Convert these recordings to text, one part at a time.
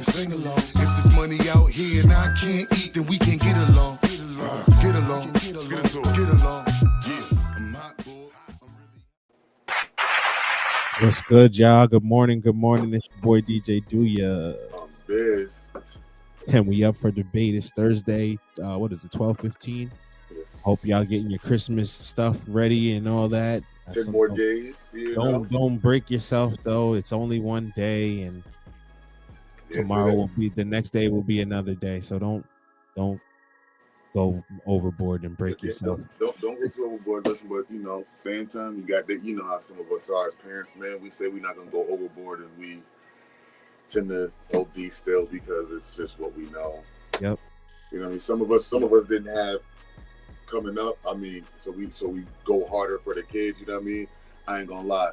sing along. If there's money out here and I can't eat, then we can get along. Get along. Let's get into it. Get along. Yeah, I'm hot, boy. What's good, y'all? Good morning. Good morning. It's your boy DJ Duya. I'm Biz. And we up for debate. It's Thursday. What is it? 12:15. Yes. Hope y'all getting your Christmas stuff ready and all that. 10 more days. Don't break yourself though. It's only one day, and tomorrow will be the next day. Will be another day. So don't go overboard and break yourself. Don't go too overboard. Listen, but at the same time, you got that. You know how some of us are as parents, man. We say we're not gonna go overboard, and we tend to OD still because it's just what we know. Yep. You know what I mean? Some of us didn't have coming up. I mean, so we go harder for the kids. You know what I mean? I ain't gonna lie.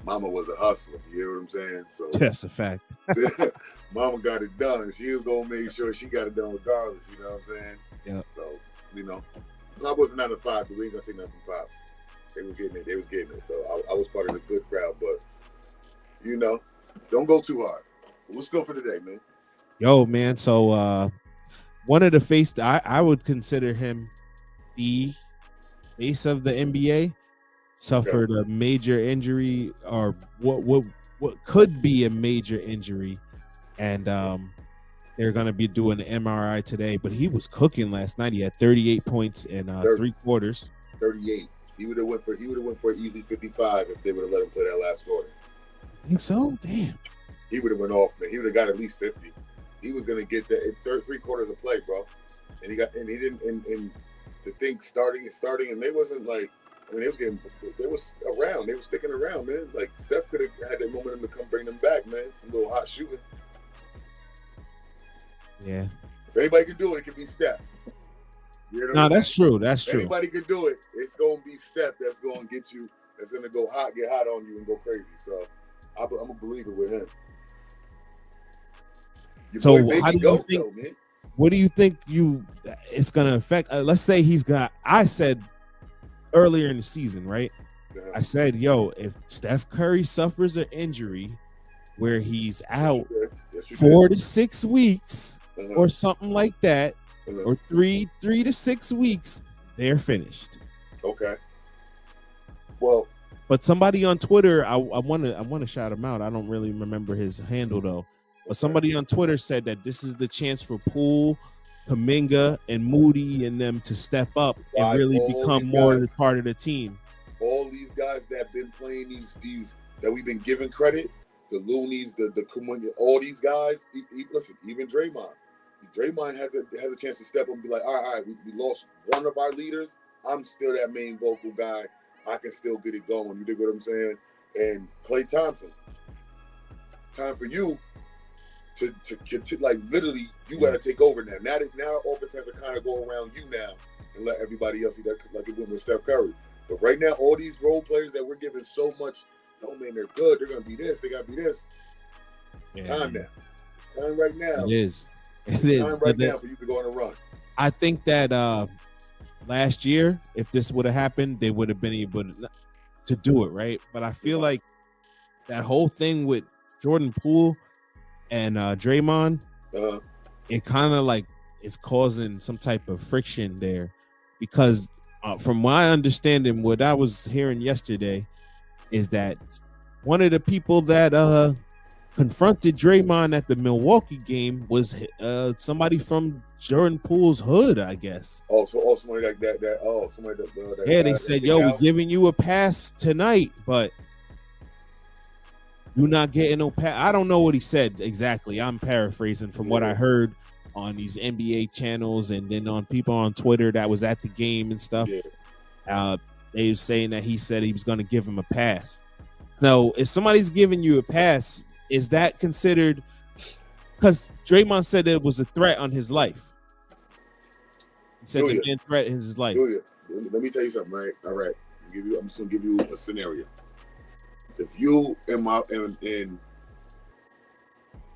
Mama was a hustler. You hear what I'm saying? So that's a fact. Mama got it done. She was gonna make sure she got it done regardless. You know what I'm saying? Yeah. So I wasn't 9 to 5. But we ain't gonna take nothing from 5. They was getting it. So I was part of the good crowd. But don't go too hard. Let's go for today, man. Yo, man. So one of the face I would consider him the face of the NBA. Suffered a major injury, or what could be a major injury, and they're gonna be doing an MRI today. But he was cooking last night. He had 38 points in 3 quarters. 38. He would have went for an easy 55 if they would have let him play that last quarter. I think so. Damn. He would have went off, man. He would have got at least 50. He was gonna get that in 3 quarters of play, bro. And he didn't. And to think starting, and they wasn't like. I mean, they was around. They were sticking around, man. Like, Steph could have had that momentum to come bring them back, man. It's a little hot shooting. Yeah. If anybody can do it, it can be Steph. You know no, that's true. That's true. If anybody can do it, it's going to be Steph that's going to get you, that's going to get hot on you and go crazy. So, I'm a believer with him. So, how do you think, man? What do you think it's going to affect? Let's say I said earlier in the season, right? Yeah. I said, if Steph Curry suffers an injury where he's out 4 to 6 weeks or something like that, or 3 to 6 weeks, they're finished. Okay. Well, but somebody on Twitter, I want to shout him out. I don't really remember his handle though. But somebody on Twitter said that this is the chance for Poole, Kuminga, and Moody and them to step up and really become more of a part of the team. All these guys that have been playing these that we've been giving credit, the Loonies, the Kuminga, all these guys. Listen, even Draymond. Draymond has a chance to step up and be like, all right, we lost one of our leaders. I'm still that main vocal guy. I can still get it going. You dig what I'm saying? And Klay Thompson, it's time for you to like literally you got to take over now. Now offense has to kind of go around you now and let everybody else see that like it went with Steph Curry. But right now, all these role players that we're giving so much, oh man, they're good. They're gonna be this. They gotta be this. It's time now. It's time right now. It is. It's time right now for you to go on a run. I think that last year, if this would have happened, they would have been able to do it, right? But I feel like that whole thing with Jordan Poole and Draymond, it kind of like is causing some type of friction there, because from my understanding, what I was hearing yesterday is that one of the people that confronted Draymond at the Milwaukee game was somebody from Jordan Poole's hood, I guess. Somebody like that. Somebody that. Yeah, they said, we're giving you a pass tonight, but you're not getting no pass. I don't know what he said exactly. I'm paraphrasing from what I heard on these NBA channels and then on people on Twitter that was at the game and stuff. Yeah. They were saying that he said he was going to give him a pass. So if somebody's giving you a pass, is that considered? Because Draymond said it was a threat on his life. He said the man threatened his life. Let me tell you something, right? All right. I'm just going to give you a scenario. If you and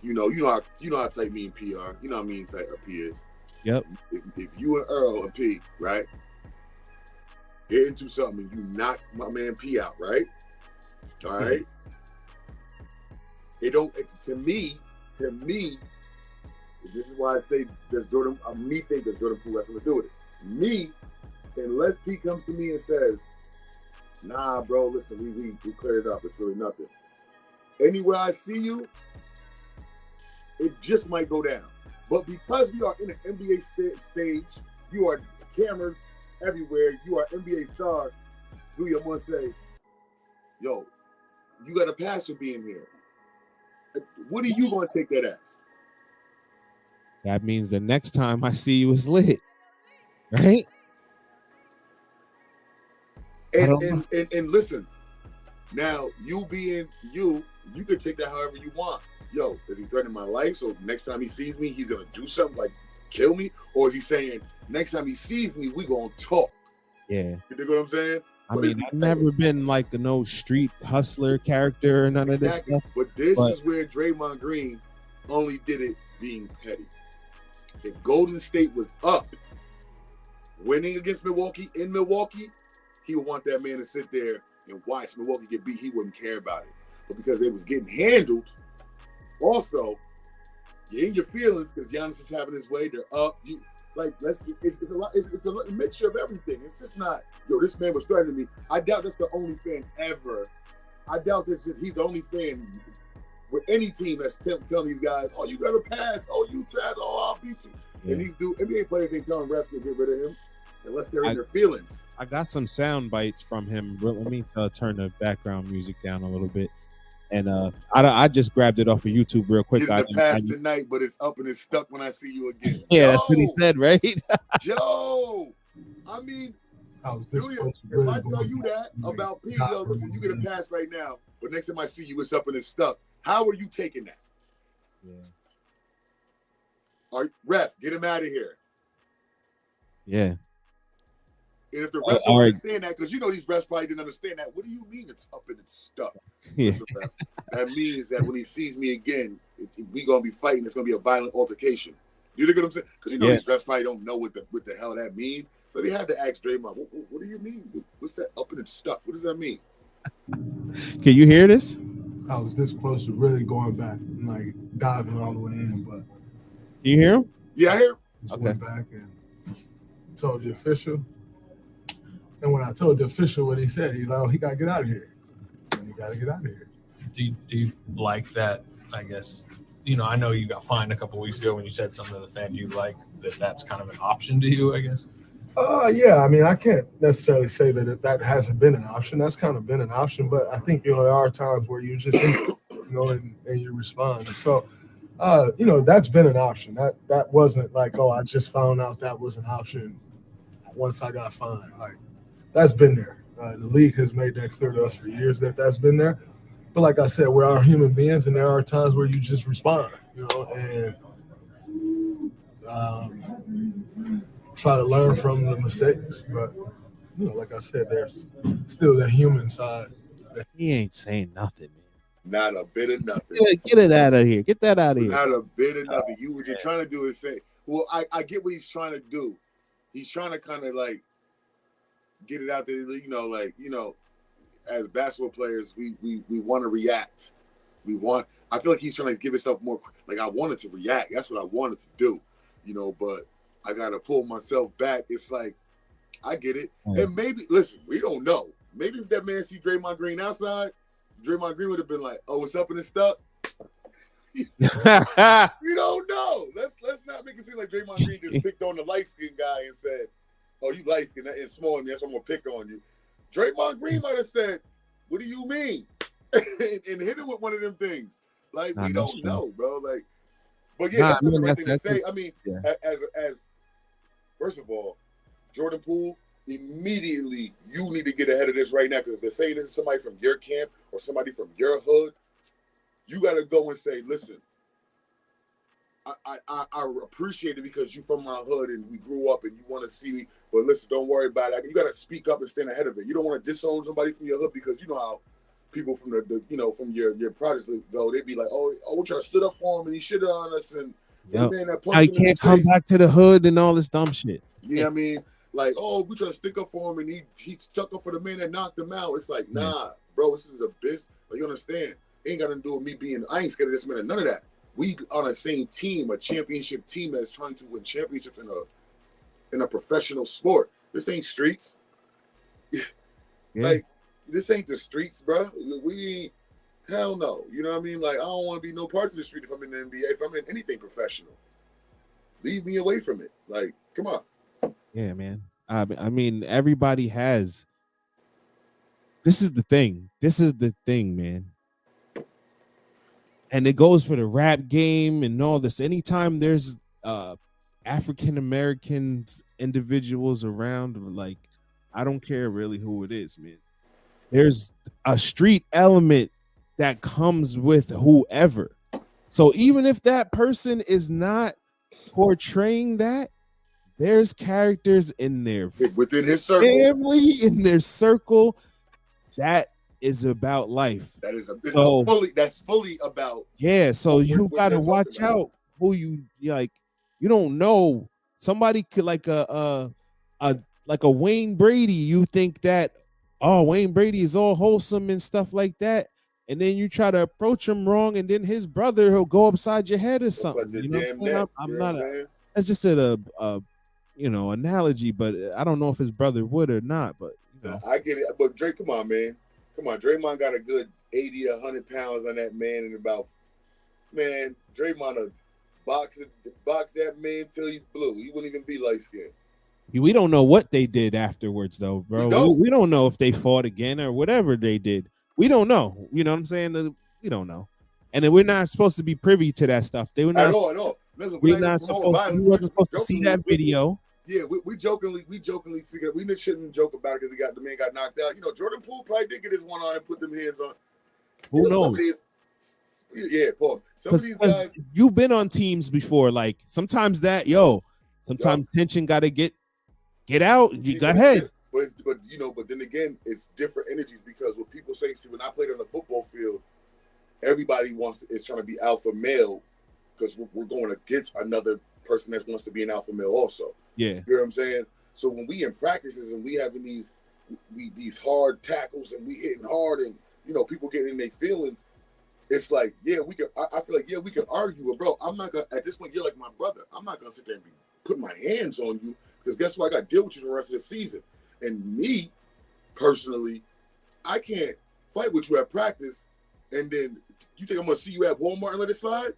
you know how tight me and P are. You know how me and tight P is. Yep. If you and Earl and P, right, get into something and you knock my man P out, right? All right. It don't, to me, to me, this is why I say, does Jordan, me think that Jordan Poole has something to do with it. Me, unless Pete comes to me and says, nah, bro, listen, we cleared it up. It's really nothing. Anywhere I see you, it just might go down. But because we are in an NBA stage, you are cameras everywhere, you are NBA star, do you want to say, yo, you got a pass for being here. What are you going to take that as? That means the next time I see you is lit, right? And listen, now you being you could take that however you want. Yo, is he threatening my life? So next time he sees me, he's gonna do something like kill me, or is he saying next time he sees me, we gonna talk? Yeah, you know what I'm saying? I mean, I've never been like a no street hustler character or none of this stuff. But this is where Draymond Green only did it being petty. If Golden State was up, winning against Milwaukee in Milwaukee, he would want that man to sit there and watch Milwaukee get beat. He wouldn't care about it. But because they was getting handled, also, you're in your feelings because Giannis is having his way. They're up. It's a lot. It's a mixture of everything. It's just not, yo, this man was threatening me. I doubt that's the only fan ever. I doubt he's the only fan with any team that's telling these guys, oh, you got to pass. Oh, you trash. Oh, I'll beat you. Yeah. And these NBA players ain't telling refs to get rid of him unless they're in their feelings. I got some sound bites from him. Let me turn the background music down a little bit. And I just grabbed it off of YouTube real quick. Getting the pass tonight, but it's up and it's stuck when I see you again. Yeah, that's what he said, right? Joe, I mean, if I tell you that about P, yo, listen, you get a pass right now, but next time I see you, it's up and it's stuck. How are you taking that? Yeah. All right, ref, get him out of here. Yeah. And if the ref don't understand that, because you know these refs probably didn't understand that, what do you mean it's up and it's stuck? Yeah. That means that when he sees me again, we gonna be fighting. It's gonna be a violent altercation. You know what I'm saying? Because you know these refs probably don't know what the hell that means. So they had to ask Draymond, what do you mean? What's that up and it's stuck? What does that mean? Can you hear this? I was this close to really going back and like diving all the way in, but can you hear him? Yeah, I hear him. Just went back and told the official. And when I told the official what he said, he's like, oh, he got to get out of here. And he got to get out of here. Do you like that, I guess, you know, I know you got fined a couple weeks ago when you said something to the fan. Do you like that's kind of an option to you, I guess? Yeah, I mean, I can't necessarily say that hasn't been an option. That's kind of been an option, but I think, you know, there are times where you just, you know, and you respond. And so, you know, that's been an option. That wasn't like, oh, I just found out that was an option once I got fined. Like, that's been there. The league has made that clear to us for years that that's been there. But like I said, we are human beings, and there are times where you just respond, you know, and try to learn from the mistakes. But, you know, like I said, there's still the human side. He ain't saying nothing, man. Not a bit of nothing. Get it out of here. Get that out of here. Not a bit of nothing. What you're trying to do is say, well, I get what he's trying to do. He's trying to kind of like get it out there, you know, like, you know, as basketball players, we want to react. I feel like he's trying to give himself more, like I wanted to react. That's what I wanted to do, you know, but I got to pull myself back. It's like, I get it. Yeah. And maybe, listen, we don't know. Maybe if that man see Draymond Green outside, Draymond Green would have been like, oh, it's up and it's stuck. You don't know. Let's not make it seem like Draymond Green just picked on the light-skinned guy and said, oh, you light-skinned and small, and that's why I'm going to pick on you. Draymond Green might have said, what do you mean? and hit him with one of them things. Like, we don't know, bro. Like, but yeah, that's the right thing to say. I mean, as first of all, Jordan Poole, immediately you need to get ahead of this right now, because if they're saying this is somebody from your camp or somebody from your hood, you got to go and say, listen, I appreciate it because you from my hood and we grew up and you want to see me, but listen, don't worry about it. You got to speak up and stand ahead of it. You don't want to disown somebody from your hood, because you know how people from the you know, from your projects go, they'd be like, oh, we try to stood up for him and he shit on us, and man, that I can't come back to the hood and all this dumb shit. Yeah, I mean, like, oh, we try to stick up for him and he stuck up for the man that knocked him out. It's like, nah, bro, this is a business. Like, you understand? It ain't got to do with me being, I ain't scared of this man, none of that. We on the same team, a championship team that's trying to win championships in a professional sport. This ain't streets. Yeah. Like, this ain't the streets, bro. We hell no. You know what I mean? Like, I don't want to be no parts of the street if I'm in the NBA. If I'm in anything professional, leave me away from it. Like, come on. Yeah, man. I mean, everybody has. This is the thing. This is the thing, man. And it goes for the rap game and all this. Anytime there's African Americans individuals around, like, I don't care really who it is, man. There's a street element that comes with whoever. So even if that person is not portraying that, there's characters in their within his circle, family, in their circle, that is about life. That is so, that's fully about. Yeah, so you gotta watch out who you like. You don't know. Somebody could like a Wayne Brady. You think that, oh, Wayne Brady is all wholesome and stuff like that, and then you try to approach him wrong, and then his brother he'll go upside your head or something. You know, I'm not. That's just a analogy, but I don't know if his brother would or not. But I get it. But Drake, come on, man. Come on, Draymond got a good 80 to 100 pounds on that man, and Draymond will box that man till he's blue. He wouldn't even be light skinned. We don't know what they did afterwards, though, bro. We don't know if they fought again or whatever they did. We don't know. You know what I'm saying? We don't know, and then we're not supposed to be privy to that stuff. They were not. At all. Listen, we're not supposed. We wasn't supposed to see that video. Yeah, we jokingly speaking. We shouldn't joke about it because the man got knocked out. You know, Jordan Poole probably did get his one on and put them hands on. Who knows? Pause. Some of these guys, you've been on teams before. Like sometimes tension got to get out. You go ahead. But then again, it's different energies because what people say. See, when I played on the football field, everybody is trying to be alpha male because we're going against another person that wants to be an alpha male also. Yeah. You know what I'm saying? So when we in practices and we having these hard tackles and we hitting hard and, people getting in their feelings, it's like, yeah, we can, I feel like, yeah, we can argue, but bro, I'm not going to, at this point, you're like my brother. I'm not going to sit there and be putting my hands on you because guess what? I got to deal with you the rest of the season. And me, personally, I can't fight with you at practice and then you think I'm going to see you at Walmart and let it slide?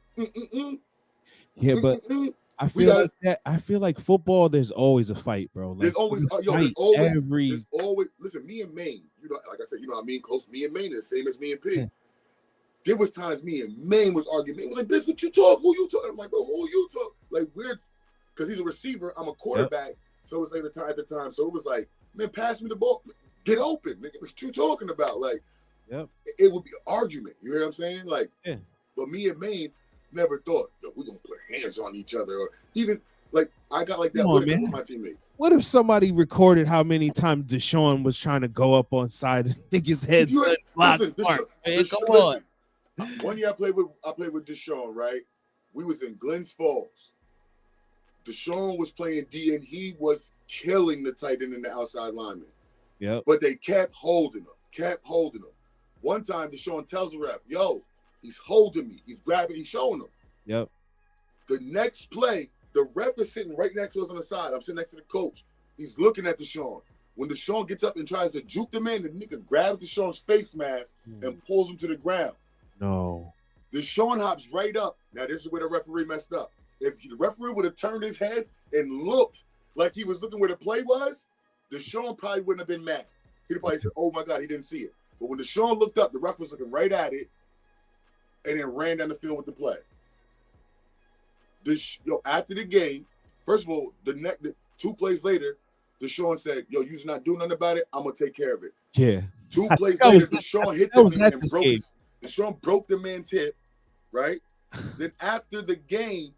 Yeah, but I feel like football. There's always a fight, bro. Like, there's always listen. Me and Maine, like I said, I mean, close. Me and Maine is the same as me and P. Yeah. There was times me and Maine was arguing. Maine was like, "Bitch, what you talk? Who you talking?" I'm like, "Bro, who you talk?" Like because he's a receiver. I'm a quarterback. Yep. So it's like at the time. So it was like, man, pass me the ball, get open, nigga. What you talking about? Like, yep. It would be an argument. You hear what I'm saying? Like, yeah. But me and Maine never thought, we're going to put hands on each other. Or even, like, I got like that with my teammates. What if somebody recorded how many times Deshaun was trying to go up on side of niggas' heads? Come on. One year I played with Deshaun, right? We was in Glens Falls. Deshaun was playing D, and he was killing the tight end and the outside lineman. Yep. But they kept holding him. One time, Deshaun tells the ref, yo, he's holding me. He's grabbing. He's showing him. Yep. The next play, the ref is sitting right next to us on the side. I'm sitting next to the coach. He's looking at Deshaun. When Deshaun gets up and tries to juke the man, the nigga grabs Deshaun's face mask and pulls him to the ground. No. Deshaun hops right up. Now, this is where the referee messed up. If the referee would have turned his head and looked like he was looking where the play was, Deshaun probably wouldn't have been mad. He'd probably said, oh, my God, he didn't see it. But when Deshaun looked up, the ref was looking right at it and then ran down the field with the play. After the game, first of all, the 2 plays later, Deshaun said, yo, you're not doing nothing about it. I'm going to take care of it. Yeah. 2 plays later, Deshaun hit the man and Deshaun broke the man's hip, right? Then after the game,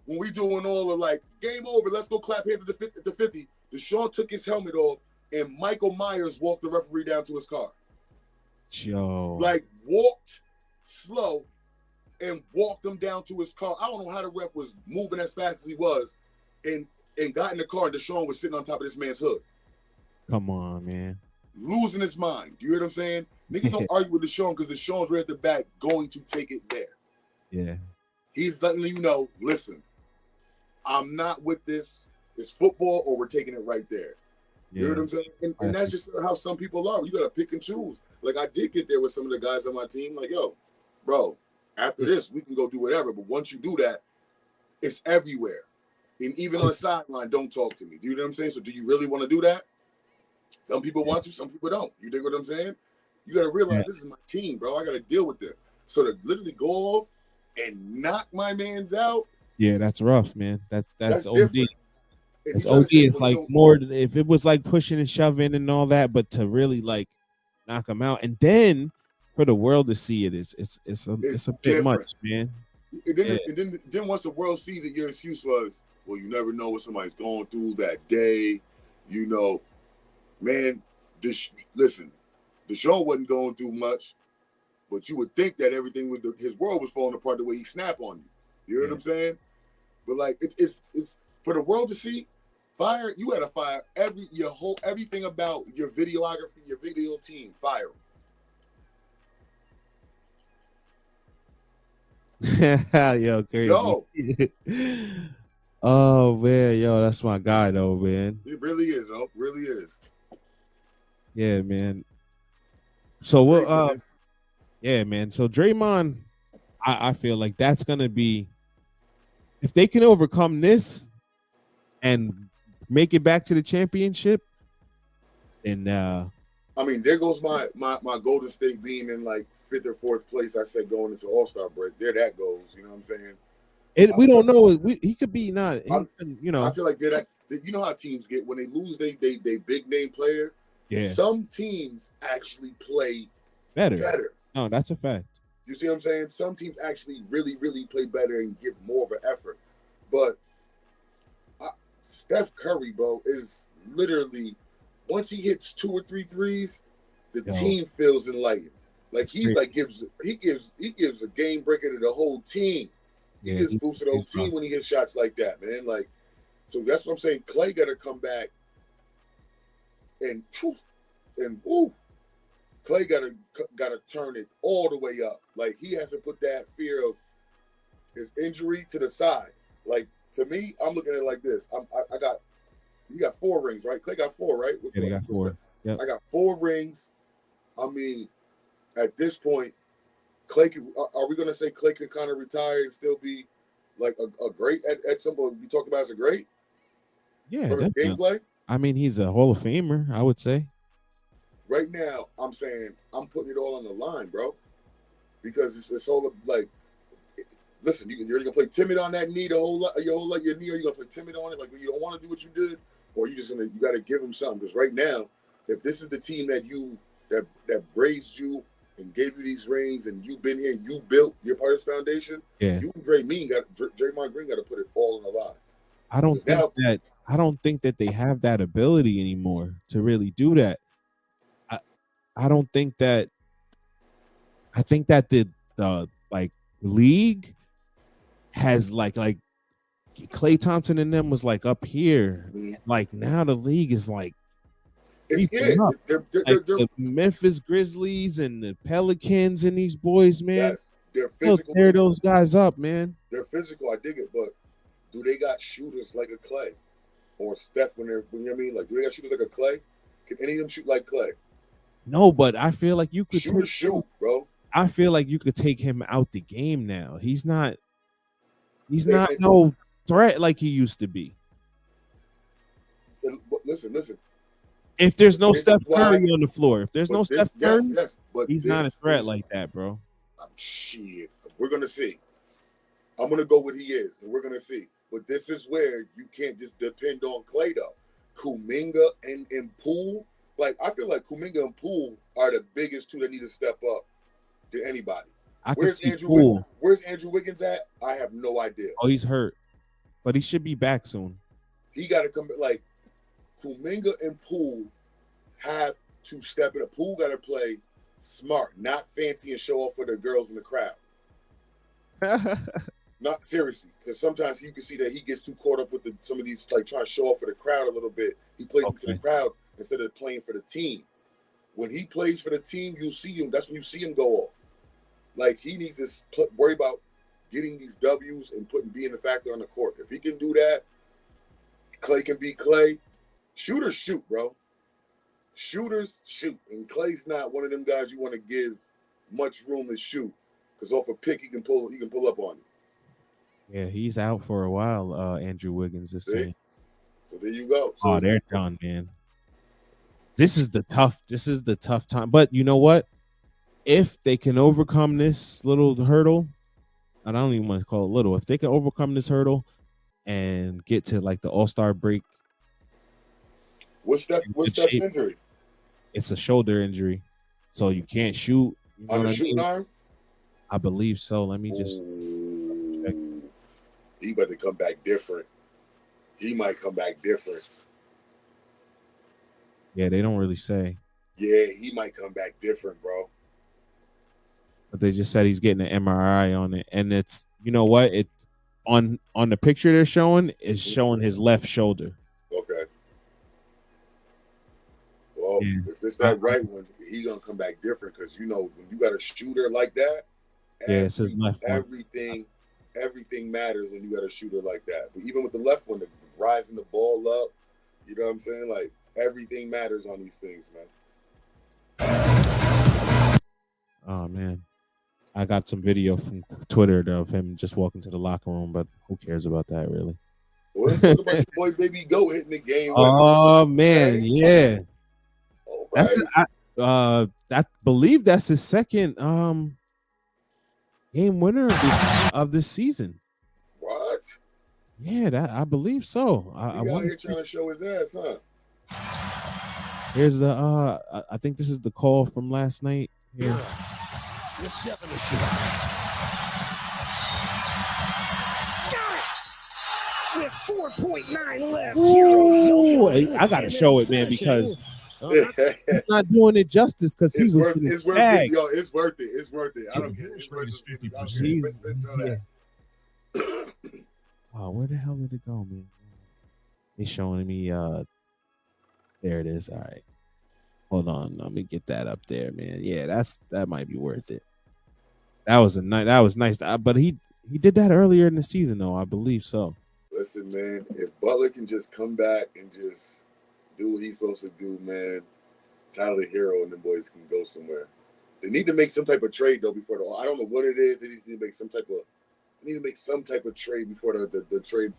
when we doing all of like, game over, let's go clap hands at the 50, Deshaun took his helmet off and Michael Myers walked the referee down to his car. Yo. Like, walked slow and walked him down to his car. I don't know how the ref was moving as fast as he was and got in the car and Deshaun was sitting on top of this man's hood. Come on, man. Losing his mind. You hear what I'm saying? Niggas don't argue with Deshaun because Deshaun's right at the back going to take it there. Yeah. He's letting you know, listen, I'm not with this. It's football, or we're taking it right there. You know what I'm saying? And that's just how some people are. You got to pick and choose. Like, I did get there with some of the guys on my team. Like, yo, bro, after this, we can go do whatever. But once you do that, it's everywhere. And even on the sideline, don't talk to me. Do you know what I'm saying? So do you really want to do that? Some people want to, some people don't. You dig what I'm saying? You got to realize this is my team, bro. I got to deal with them. So to literally go off and knock my mans out. Yeah, that's rough, man. That's OD. Different. It's OD. It's like more if it was like pushing and shoving and all that, but to really like knock them out, and then for the world to see it, it's a bit much, man. And then once the world sees it, your excuse was, well, you never know what somebody's going through that day. You know, man, listen, Deshaun wasn't going through much, but you would think that everything with his world was falling apart the way he snapped on you. You know what I'm saying? But like it's for the world to see. Fire, you had to fire everything about your videography, your video team. Fire them. Yo, crazy. Yo. Oh man, yo, that's my guy though, man. It really is, though. Really is. Yeah, man. So what? Yeah, man. So Draymond, I feel like that's gonna be, if they can overcome this and make it back to the championship, and I mean, there goes my Golden State being in like 5th or 4th place. I said going into All-Star break. There that goes. You know what I'm saying? We don't know. He could be not. You know, I feel like you know how teams get when they lose they big name player. Yeah. Some teams actually play better. No, that's a fact. You see what I'm saying? Some teams actually really, really play better and give more of an effort. But Steph Curry, bro, is literally, once he hits 2 or 3 threes, the team feels enlightened. Like he gives a game breaker to the whole team. He gets boosted the whole team when he hits shots like that, man. Like, so that's what I'm saying. Clay got to come back and Clay got to turn it all the way up. Like, he has to put that fear of his injury to the side. Like, to me, I'm looking at it like this. You got 4 rings, right? Clay got 4, right? Yeah, they got 4. Yep. I got 4 rings. I mean, at this point, Clay are we going to say Clay can kind of retire and still be like a great at some point? We talk about as a great? Yeah, from the gameplay? I mean, he's a Hall of Famer, I would say. Right now, I'm saying I'm putting it all on the line, bro, because it's all like, listen, you're gonna play timid on that knee your whole your knee, or you gonna play timid on it, like when you don't want to do what you did, or you got to give him something. Because right now, if this is the team that raised you and gave you these rings, and you've been here, you built your part of this foundation. Yeah, you and Draymond Green got to put it all on the line. I don't think that they have that ability anymore to really do that. I don't think that. I think that the like league has like Klay Thompson and them was like up here. Mm-hmm. Like now the league is like they're the Memphis Grizzlies and the Pelicans and these boys, man. Yes, they're physical. Tear those guys up, man. They're physical. I dig it, but do they got shooters like a Clay or Steph when you know what I mean? Like, do they got shooters like a Clay? Can any of them shoot like Clay? No, but I feel like you could shoot, bro. I feel like you could take him out the game now. He's not no threat like he used to be. But listen. If there's no Steph Curry on the floor, Steph Curry, but he's not a threat like that, bro. Shit, we're gonna see. I'm gonna go what he is, and we're gonna see. But this is where you can't just depend on Clay though. Kuminga and Poole. Like, I feel like Kuminga and Poole are the biggest 2 that need to step up to anybody. Where's Andrew Wiggins at? I have no idea. Oh, he's hurt, but he should be back soon. He got to come. Like, Kuminga and Poole have to step it up. Poole got to play smart, not fancy and show off for the girls in the crowd. Not seriously, because sometimes you can see that he gets too caught up with some of these, like trying to show off for the crowd a little bit. He plays into the crowd instead of playing for the team. When he plays for the team, you see him. That's when you see him go off. Like, he needs to worry about getting these W's and being the factor on the court. If he can do that, Clay can be Clay. Shooters shoot, bro. Shooters shoot. And Clay's not one of them guys you want to give much room to shoot. Because off a pick, he can pull up on you. Yeah, he's out for a while, Andrew Wiggins is saying. So there you go. So they're done, man. This is the tough time. But you know what? If they can overcome this little hurdle, and I don't even want to call it little, if they can overcome this hurdle and get to like the All-Star break. What's Steph's injury? It's a shoulder injury. So you can't shoot. You know on the shooting arm? I believe so. Let me just check. He better come back different. He might come back different. Yeah, they don't really say. Yeah, he might come back different, bro. But they just said he's getting an MRI on it. And it's, you know what? It on the picture they're showing is showing his left shoulder. Okay. Well, if it's that right one, he gonna come back different because you know when you got a shooter like that, it's his left one. Everything matters when you got a shooter like that. But even with the left one, the rising the ball up, you know what I'm saying? Like everything matters on these things, man. Oh man. I got some video from Twitter of him just walking to the locker room, but who cares about that really? Well, let's talk about your boy Baby Goat hitting the game. Oh man, yeah. Right. I believe that's his second game winner of this season. What? Yeah, I believe so. I out here trying to show his ass, huh? Here's the I think this is the call from last night. Here. With 7 to shoot. Got it! With 4.9 left. Ooh, I gotta show it, man, because he's not doing it justice because he was in his bag. Yo, it's worth it. It's worth it. I don't care. It's worth it. 50%. Oh, where the hell did it go, man? He's showing me. There it is. All right. Hold on, let me get that up there, man. Yeah, that might be worth it. That was nice. But he did that earlier in the season, though. I believe so. Listen, man, if Butler can just come back and just do what he's supposed to do, man, Tyler HERRO and the boys can go somewhere. They need to make some type of trade though before I don't know what it is. They need to make some type of trade before the trade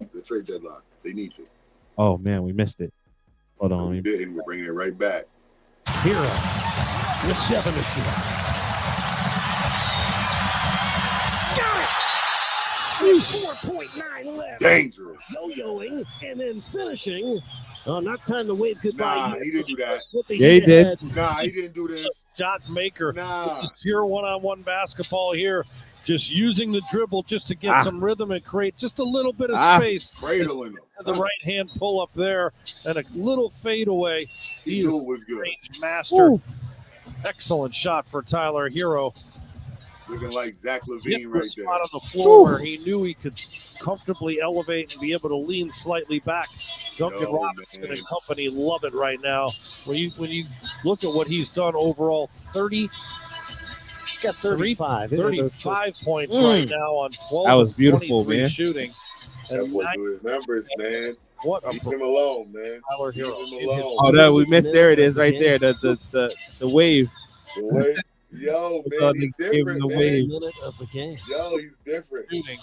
deadline. They need to. Oh man, we missed it. Hold on, we didn't. We're bringing it right back. HERRO with 7 to shoot. Got it! 4.9 left. Dangerous. Yo-yoing and then finishing. Not time to wave goodbye. Nah, he didn't do that. Yeah, he did. Nah, he didn't do this. Shot maker. Nah. This is pure one-on-one basketball here. Just using the dribble just to get some rhythm and create just a little bit of space. Cradling him. The right hand pull up there and a little fade away. He knew it was good. Master. Ooh. Excellent shot for Tyler HERRO. Looking like Zach LaVine right there. Spot on the floor where he knew he could comfortably elevate and be able to lean slightly back. Duncan Robinson and company love it right now. When you look at what he's done overall, 35 points right now on 12 that was beautiful, man. shooting. And with numbers, man. What a Leave him alone, man. Tyler HERRO. Oh, no, we missed. There it is, right there. The wave. The wave. Yo, man, he's different, man. Minute of the game. Yo, he's different. Shooting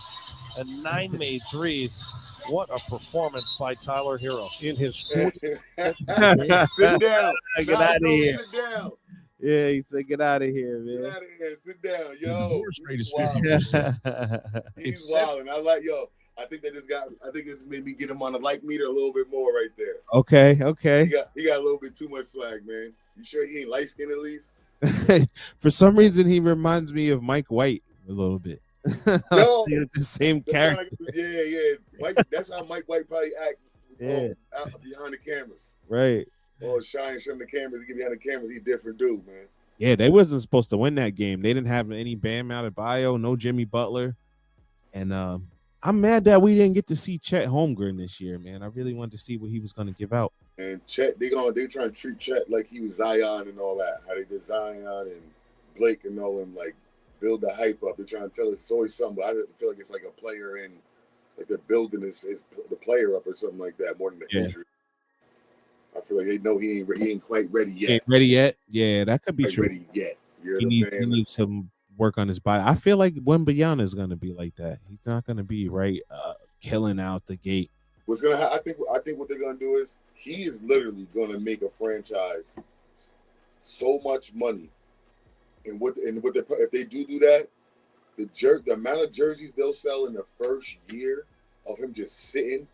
and 9 made threes. What a performance by Tyler HERRO in his 40. Sit down. Get out of here. Sit down. Yeah, he said, "Get out of here, man." Get out of here. Sit down, yo. He's wild, and I like I think it just made me get him on the like meter a little bit more right there. Okay. He got a little bit too much swag, man. You sure he ain't light skinned at least? For some reason, he reminds me of Mike White a little bit. No, the same character. Yeah. Mike, that's how Mike White probably act. Out behind the cameras. Right. Oh, showing the cameras. He get behind the cameras. He's a different dude, man. Yeah, they wasn't supposed to win that game. They didn't have any Bam Adebayo, no Jimmy Butler, and I'm mad that we didn't get to see Chet Holmgren this year, man. I really wanted to see what he was going to give out. And Chet, they trying to treat Chet like he was Zion and all that. How they did Zion and Blake and all them. Like build the hype up. They're trying to tell us it's always something. But I feel like it's like a player in, like they're building the player up or something like that more than the injury. I feel like they know he ain't quite ready yet. Ain't ready yet? Yeah, that could be true. Ready yet? You know He needs some work on his body. I feel like Wembanyama is gonna be like that. He's not gonna be killing out the gate. What's gonna I think what they're gonna do is he is literally gonna make a franchise so much money, and if they do that, the amount of jerseys they'll sell in the first year of him just sitting,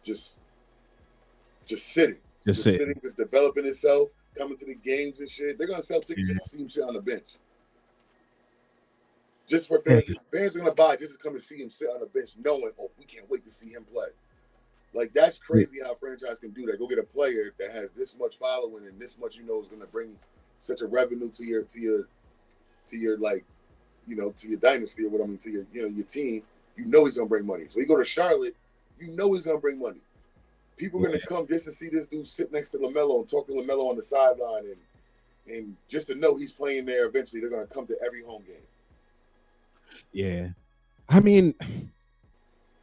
just sitting, just developing himself, coming to the games and shit. They're gonna sell tickets just to see him sit on the bench. Just for fans. Fans are gonna buy just to come and see him sit on the bench, knowing, oh, we can't wait to see him play. Like, that's crazy how a franchise can do that. Go get a player that has this much following and this much, is gonna bring such a revenue to your like, to your dynasty or what I mean, to your team. He's gonna bring money. So he go to Charlotte, he's gonna bring money. People are gonna come just to see this dude sit next to LaMelo and talk to LaMelo on the sideline, and just to know he's playing there. Eventually, they're gonna come to every home game. Yeah, I mean,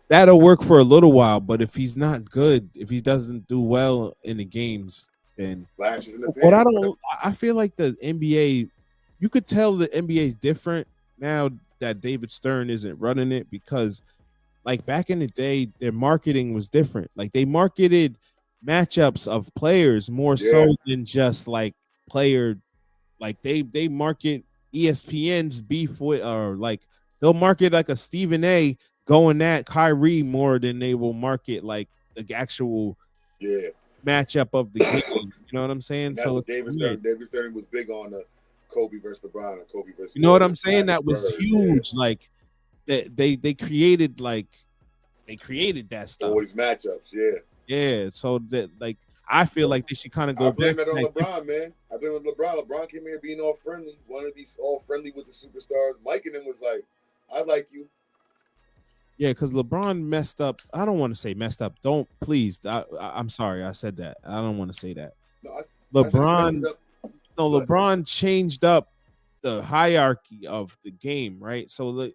that'll work for a little while, but if he's not good, if he doesn't do well in the games, then flashes in the but I feel like the NBA, you could tell the NBA is different now that David Stern isn't running it, because like back in the day, their marketing was different. Like they marketed matchups of players more so than just like player. Like they market ESPN's beef with, or like they'll market like a Stephen A going at Kyrie more than they will market like the actual matchup of the game. You know what I'm saying? So David Stern was big on the Kobe versus LeBron and Kobe versus. You know what I'm saying? That was huge. Yeah. Like they created that stuff. Always matchups, yeah. So that like I feel like they should kind of go. I blame it on LeBron, man. I blame it on LeBron. LeBron came here being all friendly, wanted to be all friendly with the superstars. Mike and him was like, "I like you." Yeah, because LeBron messed up. I don't want to say messed up. Don't please. I'm sorry. I said that. I don't want to say that. No, LeBron changed up the hierarchy of the game, right? So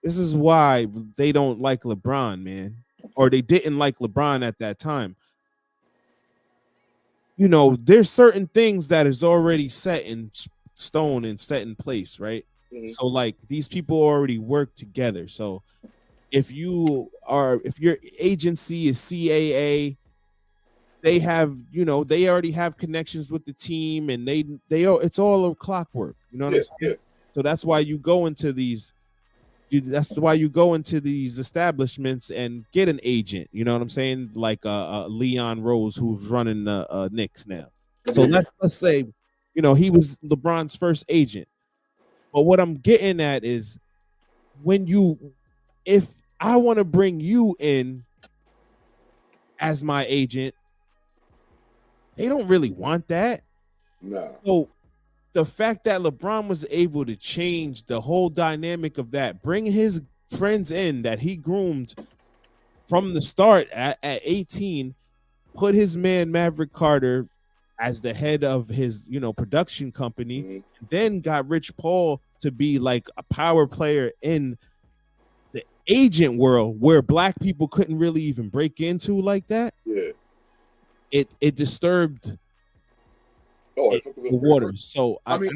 this is why they don't like LeBron, man, or they didn't like LeBron at that time. There's certain things that is already set in stone and set in place, right? Mm-hmm. So like these people already work together. So if your agency is CAA, they have, they already have connections with the team, and it's all a clockwork. You know what I'm saying? Yeah. So that's why you go into these. That's why you go into these establishments and get an agent. You know what I'm saying? Like Leon Rose, who's running the Knicks now. So let's say, he was LeBron's first agent. But what I'm getting at is if I want to bring you in as my agent, they don't really want that. No. So the fact that LeBron was able to change the whole dynamic of that, bring his friends in that he groomed from the start at 18, put his man Maverick Carter as the head of his, production company, then got Rich Paul to be like a power player in the agent world where black people couldn't really even break into like that. Yeah. It disturbed the water. So I mean,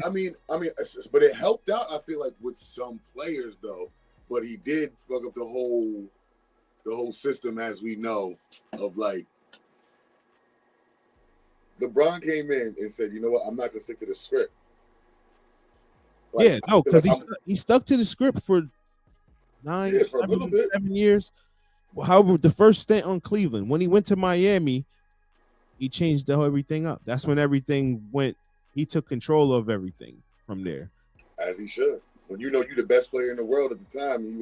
but it helped out. I feel like with some players though, but he did fuck up the whole system, as we know, of like LeBron came in and said, "You know what? I'm not gonna stick to the script." Like, because he stuck to the script for 7 years. However, the first stint on Cleveland, when he went to Miami, he changed everything up. That's when everything went. He took control of everything from there, as he should. When you're the best player in the world at the time,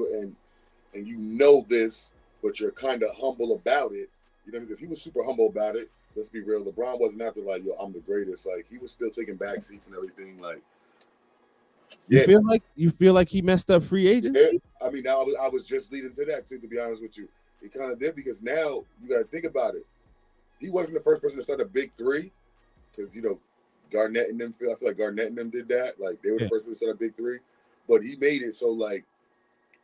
and you know this, but you're kind of humble about it. Because he was super humble about it. Let's be real. LeBron wasn't after like, yo, I'm the greatest. Like he was still taking back seats and everything. Like, you feel like he messed up free agency. Yeah. I mean, now I was just leading to that too. To be honest with you, he kind of did, because now you got to think about it. He wasn't the first person to start a big three, because Garnett and them. I feel like Garnett and them did that. Like they were the first person to start a big three. but he made it so like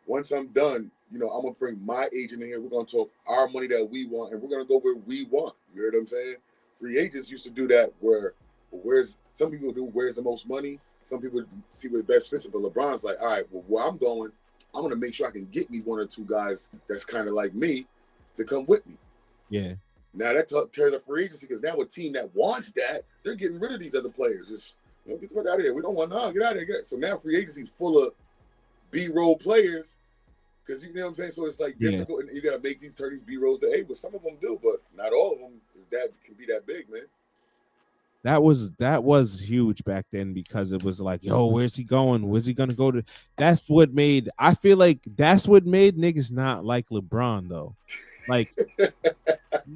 once I'm done, you know, I'm gonna bring my agent in here. We're gonna talk our money that we want, and we're gonna go where we want. You heard what I'm saying? Free agents used to do that. Where's some people do? Where's the most money? Some people see where the best fits. But LeBron's like, all right, well, where I'm going, I'm gonna make sure I can get me one or two guys that's kind of like me to come with me. Yeah. Now that tears up free agency because now a team that wants that, they're getting rid of these other players. Just get the fuck out of here. We don't want get out of here. So now free agency's full of B-roll players. Because you know what I'm saying? So it's like difficult, and you got to make turn these B-rolls to A. But some of them do, but not all of them that can be that big, man. That was huge back then because it was like, yo, where's he going? Where's he gonna go to? That's what made niggas not like LeBron though. Like,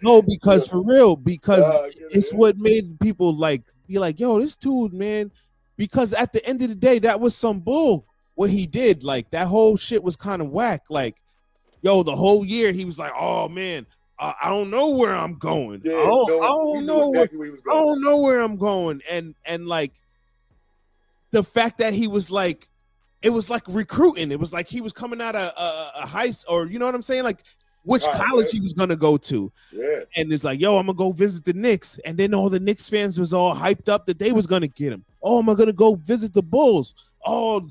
no, because for real, because it's what made people like be like, yo, this dude, man. Because at the end of the day, that was some bull. What he did, like that whole shit was kind of whack. Like, yo, the whole year he was like, "Oh man, I don't know where I'm going. Yeah, I don't know exactly where he was going. I don't know where I'm going." And like the fact that he was like, it was like recruiting. It was like he was coming out of a high, or you know what I'm saying, like which college he was gonna go to. Yeah, and it's like, yo, I'm gonna go visit the Knicks, and then all the Knicks fans was all hyped up that they was gonna get him. Oh, am I gonna go visit the Bulls? Oh.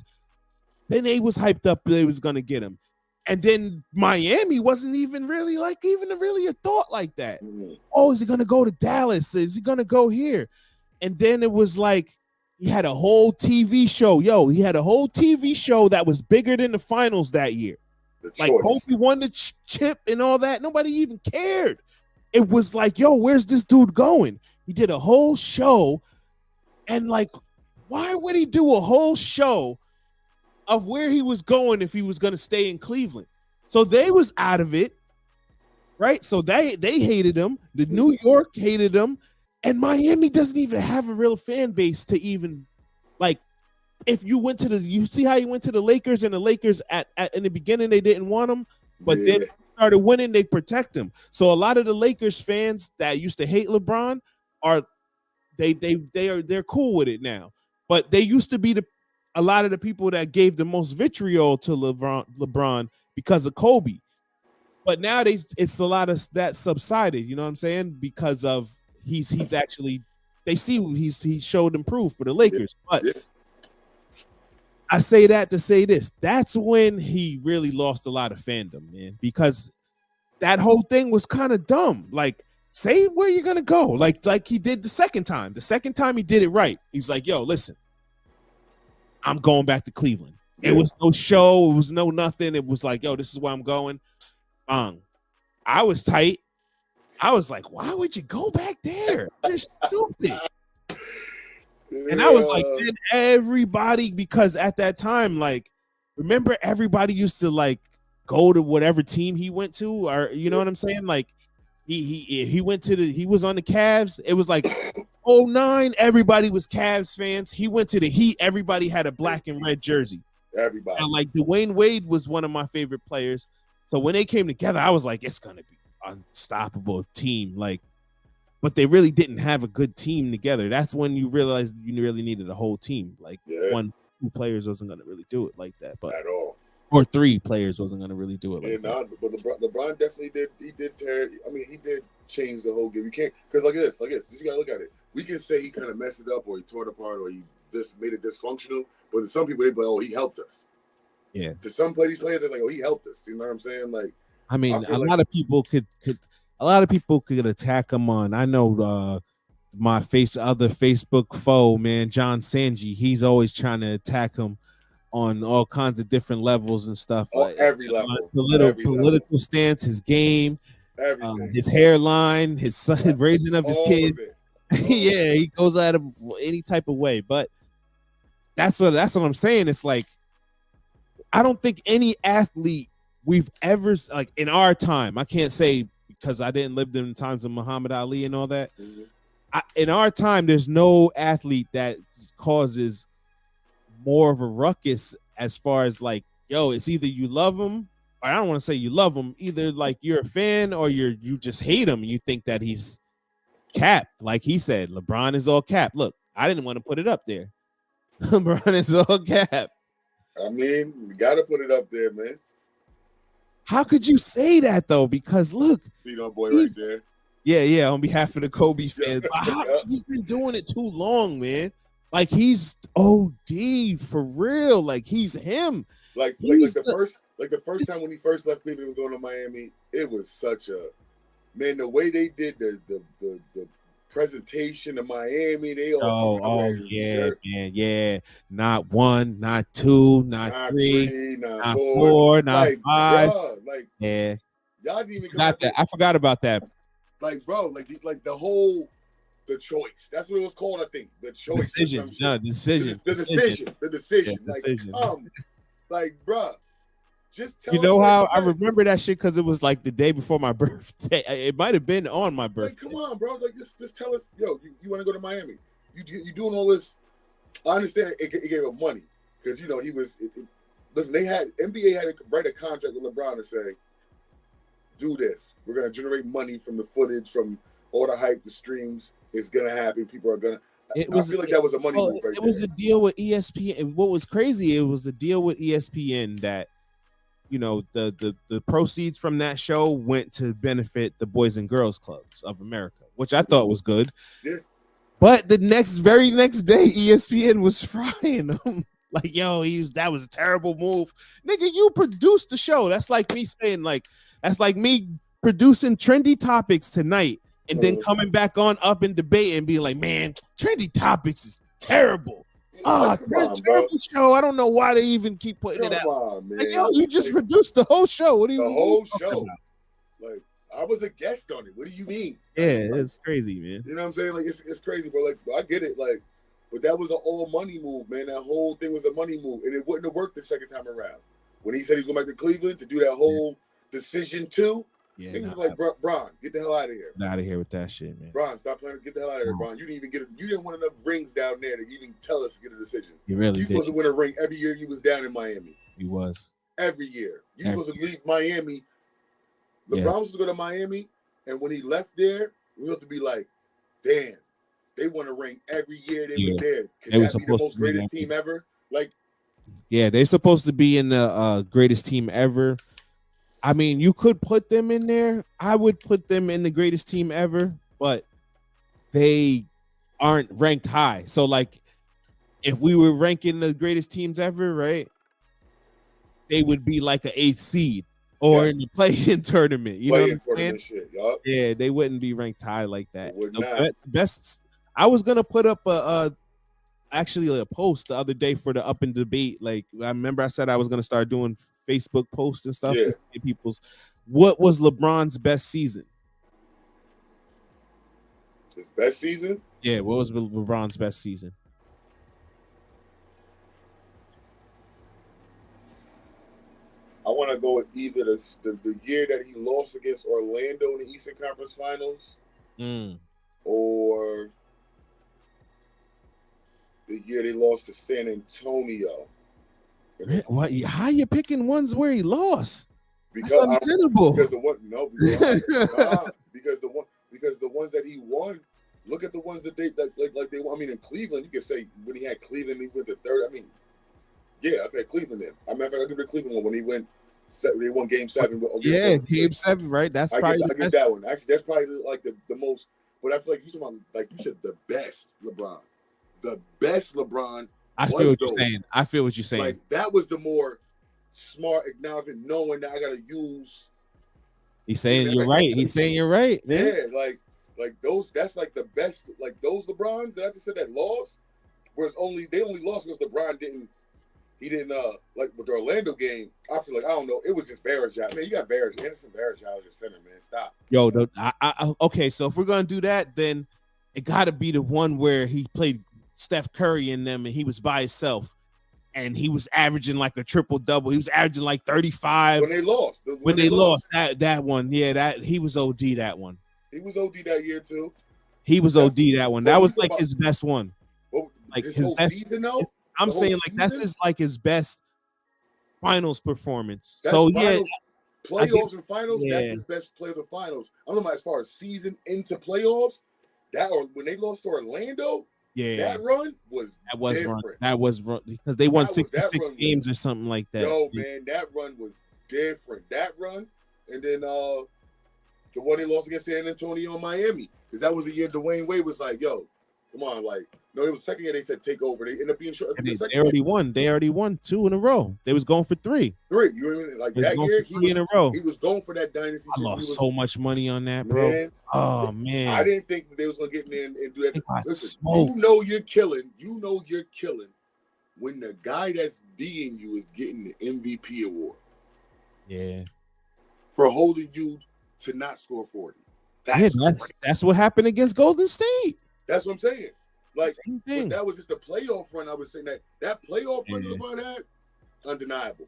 Then they was hyped up they was gonna get him, and then Miami wasn't even really a thought like that. Mm-hmm. Oh, is he gonna go to Dallas? Is he gonna go here? And then it was like he had a whole TV show. Yo, he had a whole TV show that was bigger than the finals that year. Like Kobe won the chip and all that. Nobody even cared. It was like, yo, where's this dude going? He did a whole show, and like, why would he do a whole show of where he was going if he was going to stay in Cleveland? So they was out of it, right? So they hated him. The New York hated him, and Miami doesn't even have a real fan base to even like. If you went to you see how he went to the Lakers, and the Lakers at in the beginning they didn't want him, but then started winning, they protect him. So a lot of the Lakers fans that used to hate LeBron they're cool with it now, but they used to be a lot of the people that gave the most vitriol to LeBron because of Kobe. But nowadays it's a lot of that subsided, you know what I'm saying? Because of he's actually, they see he showed improved for the Lakers. But I say that to say this, that's when he really lost a lot of fandom, man, because that whole thing was kind of dumb. Like, say where you're gonna go, like he did the second time. The second time he did it right. He's like, yo, listen, I'm going back to Cleveland. It was no show. It was no nothing. It was like, yo, this is where I'm going. I was tight. I was like, why would you go back there? You're stupid. And I was like, man, everybody, because at that time, like, remember everybody used to like go to whatever team he went to, or you know what I'm saying? Like he went to he was on the Cavs. It was like 2009, everybody was Cavs fans. He went to the Heat, everybody had a black and red jersey. Everybody. And like Dwayne Wade was one of my favorite players. So when they came together, I was like, it's gonna be an unstoppable team. Like, but they really didn't have a good team together. That's when you realized you really needed a whole team. Like 1-2 players wasn't gonna really do it like that. But at all. Or 3 players wasn't gonna really do it like that. But LeBron definitely did. He did tear. I mean, he did change the whole game. You can't, because like this. You gotta look at it. We can say he kind of messed it up, or he tore it apart, or he just made it dysfunctional. But to some people, they be like, "Oh, he helped us." Yeah. To some these players, they're like, "Oh, he helped us." You know what I'm saying? Like, I mean, a lot of people could attack him on. I know my other Facebook foe, man, John Sanji. He's always trying to attack him on all kinds of different levels and stuff. Like every level, political stance, his game, his hairline, his son, raising of his kids. Yeah, he goes at him any type of way. But that's what I'm saying. It's like, I don't think any athlete we've ever, like in our time, I can't say because I didn't live in the times of Muhammad Ali and all that. Mm-hmm. In our time, there's no athlete that causes more of a ruckus as far as like, yo, it's either you love him, or I don't want to say you love him, either like you're a fan or you just hate him and you think that he's cap. Like he said, LeBron is all cap. Look, I didn't want to put it up there. LeBron is all cap. I mean, we gotta put it up there, man. How could you say that though? Because look, See that boy right there. Yeah. On behalf of the Kobe fans, but Yeah. he's been doing it too long, man. Like he's OD for real. Like he's him. Like the first time when he first left Cleveland and was going to Miami, it was such a man. The way they did the presentation of Miami, they all yeah. Not one, not two, not three, not four, not like, five. Bruh, like yeah, y'all didn't even got that. I forgot about that. Like, bro, like the whole the choice. That's what it was called, I think. The choice. Decision. No, decision. The decision. Yeah, like, decision. Like, bruh, just tell you know us how what I remember that shit because it was like the day before my birthday. It might have been on my birthday. Like, come on, bro. Like, just tell us, yo, you want to go to Miami? You doing all this? I understand it gave him money because he was. Listen, NBA had to write a contract with LeBron to say, do this. We're gonna generate money from the footage, from all the hype, the streams. It's gonna happen. People are gonna. I feel like that was a money move. Right it was a deal with ESPN. And what was crazy, it was a deal with ESPN that, the proceeds from that show went to benefit the Boys and Girls Clubs of America, which I thought was good. Yeah. But the very next day, ESPN was frying them. Like, yo, that was a terrible move. Nigga, you produced the show. That's like me saying, that's like me producing Trendy Topics tonight and then coming back on Up and Debate and being like, man, Trendy Topics is terrible. It's a terrible show. I don't know why they even keep putting it out. On, man. Like, yo, you just produced the whole show. What do you mean? The whole show. Like, I was a guest on it. What do you mean? Yeah, it's crazy, man. You know what I'm saying? Like, it's crazy, bro. Like, I get it. Like, but that was an all money move, man. That whole thing was a money move, and it wouldn't have worked the second time around. When he said he's going back to Cleveland to do that whole decision too. Yeah, niggas like, Bron, get the hell out of here. Get out of here with that shit, man. Bron, stop playing. Get the hell out of here, Bron. You didn't win enough rings down there to even tell us to get a decision. You really did. Supposed to win a ring every year you was down in Miami. He was. Every year. You supposed to leave Miami. LeBron was supposed to go to Miami, and when he left there, we supposed to be like, damn, they won a ring every year they was there. Could that be the most greatest team ever? Like, yeah, they're supposed to be in the greatest team ever. I mean, you could put them in there. I would put them in the greatest team ever, but they aren't ranked high. So, like, if we were ranking the greatest teams ever, right, they would be like an 8th seed or in the play-in tournament. You know what I'm saying? Shit, yeah, they wouldn't be ranked high like that. The best. I was gonna put up actually a post the other day for the Up and Debate. Like, I remember I said I was gonna start doing Facebook posts and stuff to see people's. What was LeBron's best season? His best season? Yeah, what was LeBron's best season? I want to go with either the year that he lost against Orlando in the Eastern Conference Finals, or the year they lost to San Antonio. What? How you picking ones where he lost? Because that's untenable. Because the ones that he won. Look at the ones that they won. I mean, in Cleveland, you could say when he had Cleveland, he went to third. I mean, yeah, okay, Cleveland. Then I mean, I'll give the Cleveland one when he went. They won Game 7. Game 7, right? That's probably I get that one. Actually, that's probably like the most. But I feel like you talking about, like you said, the best LeBron. The best LeBron. I feel what you're saying. I feel what you're saying. Like, that was the more smart acknowledgement, knowing that I got to use. He's saying you're right. He's saying you're right, man. Yeah, like those. That's like the best. Like those LeBrons that I just said that lost. Whereas they only lost because LeBron didn't. He didn't like with the Orlando game. I feel like, I don't know. It was just Varejao. Man, you got Varejao. Anderson Varejao as your center, man. Stop. Yo, okay. So if we're gonna do that, then it got to be the one where he played Steph Curry in them, and he was by himself, and he was averaging like a triple double. He was averaging like 35 when they lost. When they lost that one, yeah, that he was OD that one. He was OD that year too. He was OD that one. That was like his best one. Like his best season, though. I'm saying like that's his best finals performance. That's so finals, yeah, playoffs and finals. Yeah. That's his best playoff and finals. I'm talking about as far as season into playoffs. That or when they lost to Orlando. Yeah, That run was that was different. run. That was run because they won That 66 run games or something like that. Yo, man, that run was different. That run, and then the one they lost against San Antonio and Miami, because that was the year Dwayne Wade was like, "Yo, come on!" Like, no, it was the second year they said take over. They ended up being short. And they already won. They already won 2 in a row. They was going for 3. You know what I mean? Like They was that going year, for 3 in a row. he was going for that dynasty. I lost so much money on that, bro. Man, Oh man, I didn't think that they was gonna get in there and do that. They got Listen, smoked. you know you're killing. You know you're killing when the guy that's D'ing you is getting the MVP award. Yeah, For holding you to not score 40. That's what happened against Golden State. That's what I'm saying. Like, Same thing. but that was just a playoff run. I was saying that playoff run that LeBron had, undeniable.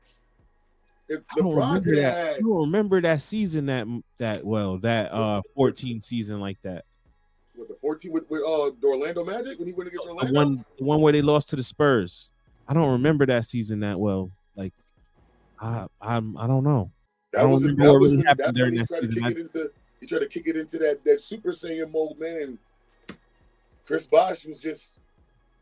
If I don't LeBron remember could that. have I don't remember that season that 14 season like that. with the 14 with the Orlando Magic when he went against Orlando. The one where they lost to the Spurs. I don't remember that season that well. Like, I don't know. That was when he that tried to season. kick it into. He tried to kick it into that Super Saiyan mode, man. And Chris Bosh was just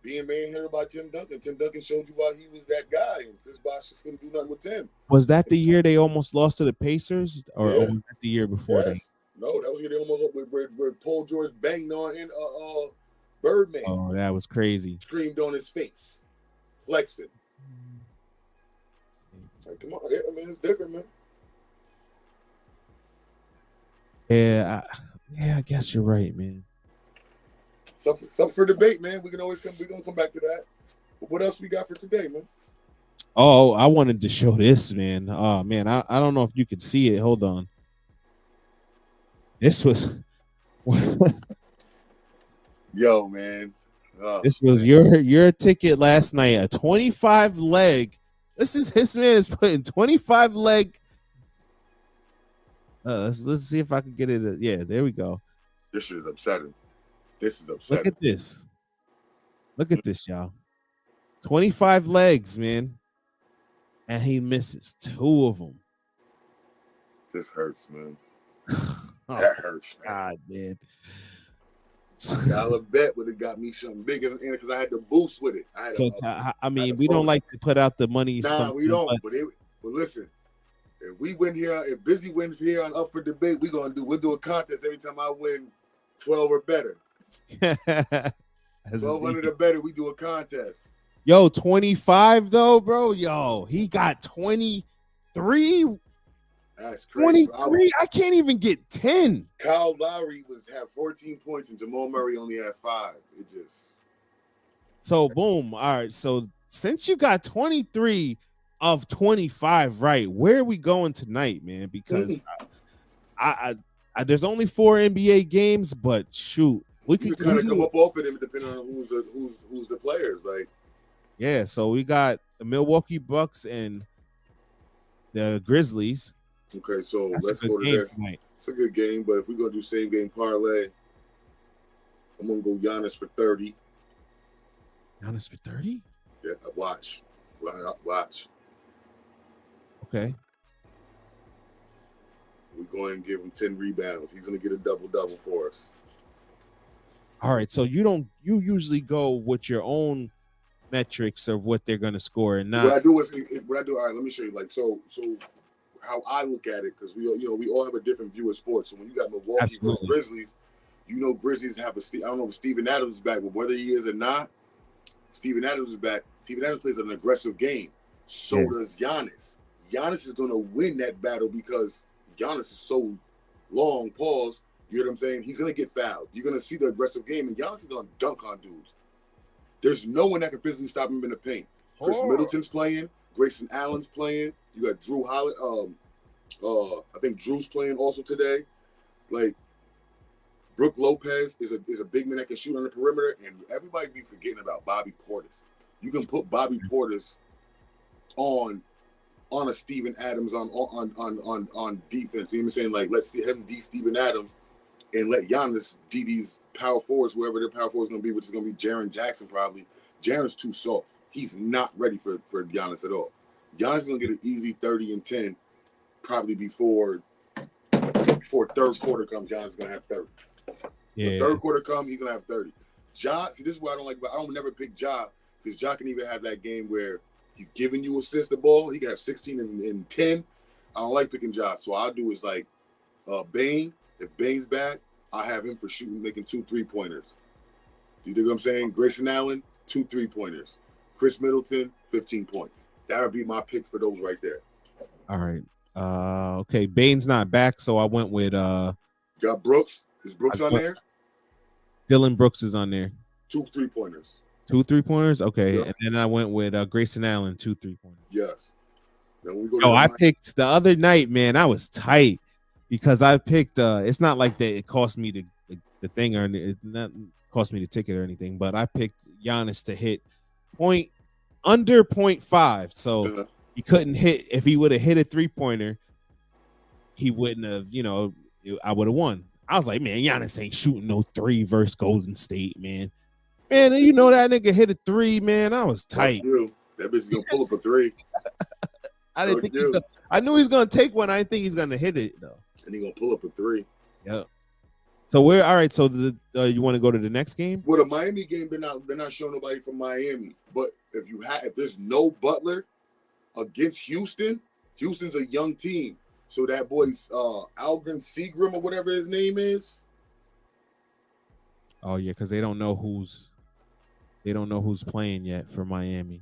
being manhandled by Tim Duncan. Tim Duncan showed you why he was that guy, and Chris Bosh just couldn't do nothing with Tim. Was that the year they almost lost to the Pacers, or Yeah. was that the year before that? No, that was the year they almost where Paul George banged on in Birdman. Oh, that was crazy. Screamed on his face, flexing. Like, come on, I mean, it's different, man. Yeah, I guess you're right, man. Something for debate, man. We're gonna come back to that. But what else we got for today, man? Oh, I wanted to show this, man. Oh man, I don't know if you could see it. Hold on. This was Yo, man. this was your ticket last night. A 25 leg. This man is putting 25 leg. Let's see if I can get it. Yeah, there we go. This shit is upsetting. This is upsetting. Look at this. Look at this, y'all. 25 legs, man. And he misses 2 of them. This hurts, man. That hurts, man. God, man. $1 bet would have got me something bigger in it because I had to boost with it. I mean, we don't like to put out the money. Nah, we don't. But listen, if we win here, if Busy wins here on Up for Debate, we'll do a contest every time I win 12 or better. 1,200 or better, we do a contest. Yo, 25 though, bro. Yo, he got 23. That's crazy. 23. I can't even get 10. Kyle Lowry had 14 points and Jamal Murray only had 5. It just so boom. All right. So since you got 23 of 25 right, where are we going tonight, man? Because I there's only 4 NBA games, but shoot, we could kind of come up off of them depending on who's the players. Like, yeah, so we got the Milwaukee Bucks and the Grizzlies. Okay, so That's let's go to that. Tonight. It's a good game, but if we're gonna do same game parlay, I'm gonna go Giannis for 30. Giannis for 30? Yeah, watch. Okay. We're going to give him 10 rebounds. He's going to get a double-double for us. All right, so you usually go with your own metrics of what they're going to score and not. What I do. All right, let me show you. Like, so how I look at it, because we all have a different view of sports. So when you got Milwaukee versus Grizzlies, Grizzlies have I don't know if Steven Adams is back, but whether he is or not, Steven Adams is back. Steven Adams plays an aggressive game. So does Giannis. Giannis is going to win that battle because Giannis is so long. Pause. You know what I'm saying? He's going to get fouled. You're going to see the aggressive game, and Giannis is going to dunk on dudes. There's no one that can physically stop him in the paint. Chris Middleton's playing. Grayson Allen's playing. You got Drew Holiday. I think Drew's playing also today. Like, Brook Lopez is a big man that can shoot on the perimeter, and everybody be forgetting about Bobby Portis. You can put Bobby Portis on a Steven Adams on defense. You know what I'm saying? Like, let's see him Steven Adams and let Giannis these power forwards, whoever their power forward is going to be, which is going to be Jaren Jackson probably. Jaren's too soft. He's not ready for Giannis at all. Giannis is going to get an easy 30 and 10 probably before third quarter comes. Giannis is going to have 30. Yeah. The third quarter comes, he's going to have 30. Ja, see, this is what I don't like about. I don't never pick Ja because Ja can even have that game where he's giving you assist the ball. He can have 16 and 10. I don't like picking Ja, so I'll do is like Bane. If Bane's back, I have him for shooting, making 2 3-pointers. You dig what I'm saying? Grayson Allen, 2 3-pointers. Chris Middleton, 15 points. That would be my pick for those right there. All right. Okay. Bane's not back, so I went with Got Brooks. Is Brooks on there? Dylan Brooks is on there. 2 3-pointers. 2 3-pointers? Okay. Yeah. And then I went with Grayson Allen, 2 3-pointers. Yes. Then when we go to I picked the other night, man. I was tight because I picked it's not like that it cost me the thing or it not cost me the ticket or anything, but I picked Giannis to hit under 0.5. So he couldn't hit. If he would have hit a 3-pointer, he wouldn't have, I would have won. I was like, man, Giannis ain't shooting no 3 versus Golden State, man. Man, you know that nigga hit a 3, man. I was tight. That bitch is gonna pull up a 3. I didn't think I knew he's gonna take one. I didn't think he's gonna hit it though. And he gonna pull up a 3. Yeah. So we're all right. So you want to go to the next game? Well, the Miami game, they're not showing nobody from Miami. But if there's no Butler against Houston, Houston's a young team. So that boy's Algren Seagram or whatever his name is. Oh yeah, because they don't know who's playing yet for Miami.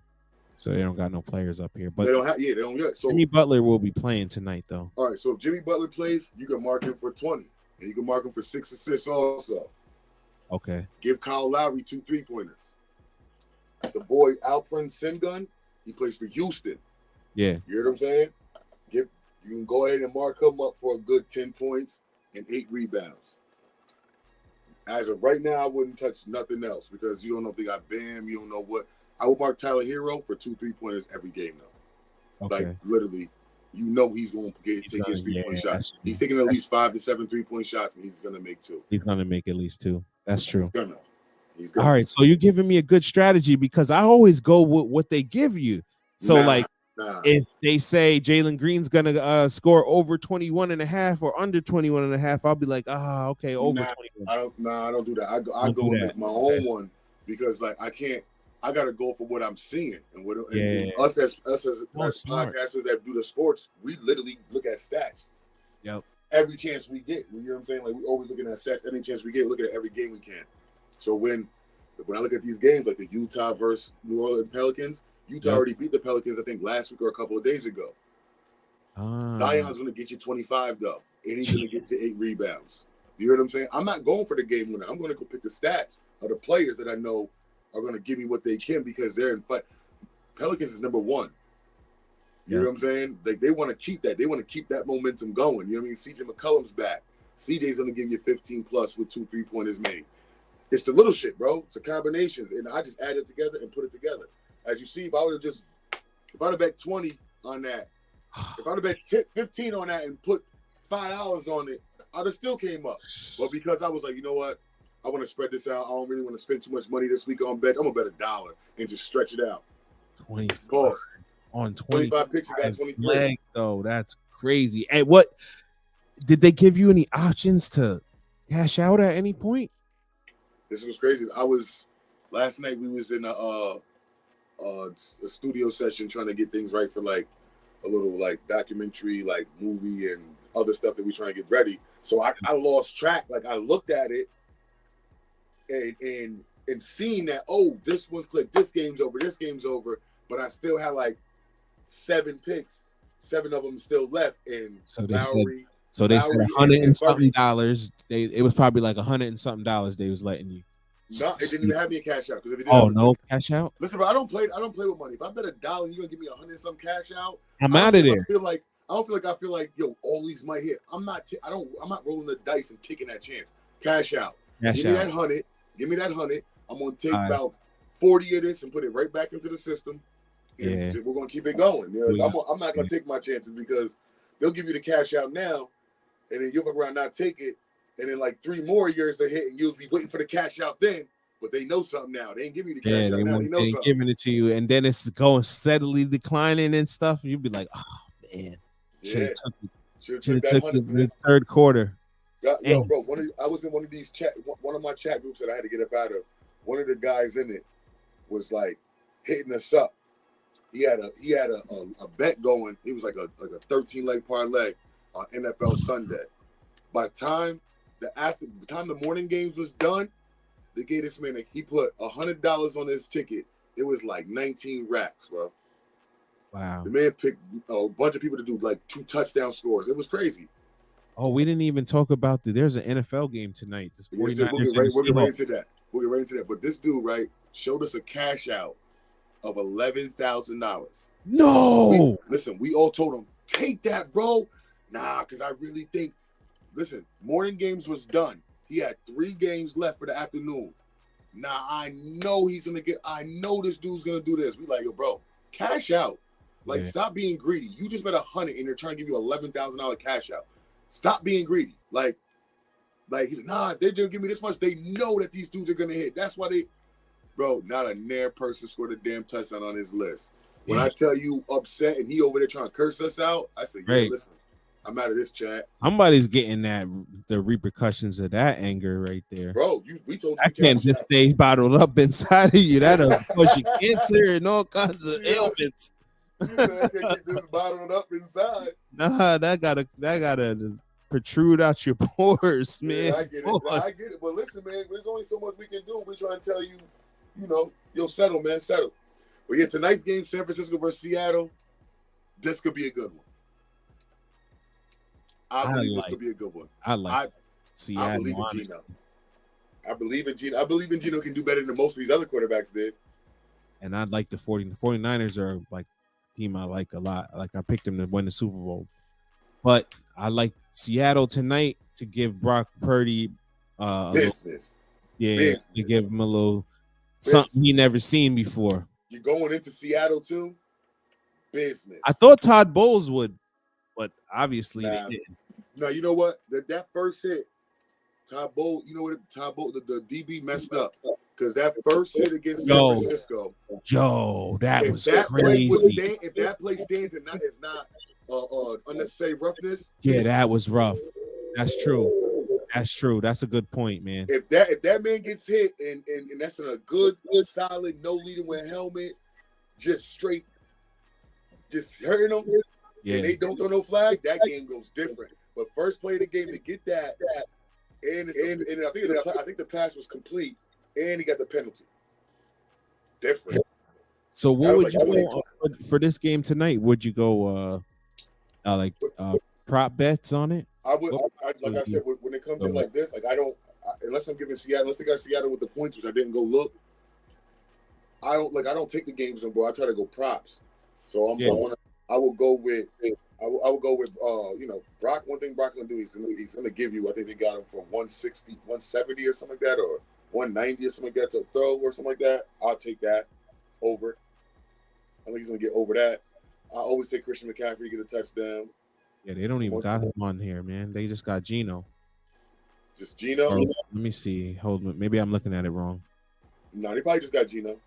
So they don't got no players up here. But they don't yet. So Jimmy Butler will be playing tonight though. All right, so if Jimmy Butler plays, you can mark him for 20. And you can mark him for 6 assists also. Okay. Give Kyle Lowry 2 3-pointers. The boy Alperen Sengun, he plays for Houston. Yeah. You hear what I'm saying? You can go ahead and mark him up for a good 10 points and 8 rebounds. As of right now, I wouldn't touch nothing else because you don't know if they got Bam, you don't know what. I would mark Tyler HERRO for 2 3-pointers every game though. Okay. Like literally, he's going to take his 3-point shots. He's taking at least 5 to 7 3-point shots, and he's going to make 2. He's going to make at least 2. That's true. He's gonna. All right, so you're giving me a good strategy because I always go with what they give you. So if they say Jalen Green's going to score over 21.5 or under 21.5, I'll be like, okay, over 21. I don't do that. I go and make my own one because I gotta go for what I'm seeing and us as podcasters that do the sports, we literally look at stats. Yep. Every chance we get, you know what I'm saying? Like we always looking at stats. Any chance we get, look at every game we can. So when I look at these games, like the Utah versus New Orleans Pelicans, Utah already beat the Pelicans, I think last week or a couple of days ago. Zion's gonna get you 25 though, and he's gonna get you 8 rebounds. You hear what I'm saying? I'm not going for the game winner. I'm gonna go pick the stats of the players that I know are going to give me what they can because they're in fight. Pelicans is number 1. You know what I'm saying? Like they want to keep that. They want to keep that momentum going. You know what I mean? CJ McCollum's back. CJ's going to give you 15 plus with 2 3-pointers made. It's the little shit, bro. It's the combinations, and I just add it together and put it together. As you see, if I'd have bet 20 on that, if I'd have bet 15 on that and put $5 on it, I'd have still came up. But because I was like, you know what? I want to spread this out. I don't really want to spend too much money this week on bets. I'm going to bet $1 and just stretch it out. 25 on 25 picks, I got 23. Leg, though, that's crazy. And what did they give you any options to cash out at any point? This was crazy. Last night we was in a studio session trying to get things right for like a little like documentary, like movie and other stuff that we trying to get ready. So I lost track. Like I looked at it and seeing that, this one's clicked, this game's over, but I still had like 7 picks, 7 of them still left, and so they said $100 and something. It was probably like $100 and something they was letting you. No, it didn't even have me a cash out because if it didn't. No cash out. Listen, bro, I don't play with money. If I bet $1 and you're gonna give me $100 and some cash out, I'm out of there. I don't feel like yo, all these might hit. I'm not rolling the dice and taking that chance. Cash out. Give me that 100. Give me that 100. I'm gonna take about 40 of this and put it right back into the system. And we're gonna keep it going. You know, I'm not gonna take my chances because they'll give you the cash out now, and then you'll look around not take it, and then like 3 more years to hit, and you'll be waiting for the cash out then. But they know something now. They ain't giving you the cash out now. They know something. Giving it to you, and then it's going steadily declining and stuff. And you'll be like, oh man, should have took the third quarter. Yo, bro, I was in one of my chat groups that I had to get up out of one of the guys in it was like hitting us up. He had a bet going. It was like a 13-leg parlay on NFL Sunday. By the time the morning games was done, they gave this man he put $100 on his ticket. It was like 19 racks, bro. Wow. The man picked a bunch of people to do like 2 touchdown scores. It was crazy. Oh, we didn't even talk about there's an NFL game tonight. We'll get right into that. But this dude, right, showed us a cash out of $11,000. No. We all told him, take that, bro. Nah, because I really think, listen, morning games was done. He had 3 games left for the afternoon. Nah, I know I know this dude's going to do this. We like, yo, bro, cash out. Like, stop being greedy. You just bet 100 and they're trying to give you $11,000 cash out. Stop being greedy. Like he's like, nah, they're going to give me this much. They know that these dudes are going to hit. That's why bro, not a near person scored a damn touchdown on his list. When I tell you upset and he over there trying to curse us out, I said, yeah, listen, I'm out of this chat. Somebody's getting the repercussions of that anger right there. Bro, we told you. I can't just stay bottled up inside of you. That'll cause you cancer and all kinds of ailments. You said I can't get this bottled up inside. Nah, that gotta protrude out your pores, man. Yeah, I get it. I get it. But listen, man, there's only so much we can do. We're trying to tell you, you'll settle, man, settle. But yeah, tonight's game, San Francisco versus Seattle, this could be a good one. I believe this could be a good one. I Seattle. I believe in Gino. I believe in Gino. I believe in Gino can do better than most of these other quarterbacks did. And I'd like the 49ers are like a team I like a lot. Like I picked them to win the Super Bowl. But I like Seattle tonight to give Brock Purdy business. To give him a little something he never seen before. You're going into Seattle too? Business. I thought Todd Bowles would, but obviously they didn't. No, you know what? That first hit, Todd Bowles, you know what? Todd Bowles, the DB messed up because that first hit against San Francisco. That was crazy. If that play stands and is not unnecessary roughness. Yeah, that was rough. That's true. That's a good point, man. If that man gets hit and that's in a good, solid, no leading with a helmet, just straight, just hurting them, and they don't throw no flag, that game goes different. But first play of the game to get that, and I think the pass was complete, and he got the penalty. Different. So what would you go for this game tonight? Would you go prop bets on it? I would, like I said, when it comes to like this, like unless I'm giving Seattle, unless they got Seattle with the points, which I didn't go look. I don't take the games on, bro. I try to go props. So I will go with Brock. One thing Brock gonna do, he's gonna give you. I think they got him for 160, 170 or something like that, or 190 or something like that to throw or something like that. I'll take that over. I think he's gonna get over that. I always say Christian McCaffrey get a touchdown. Yeah, they don't even got him on here, man. They just got Geno. Just Geno? Let me see. Hold on. Maybe I'm looking at it wrong. No, they probably just got Geno.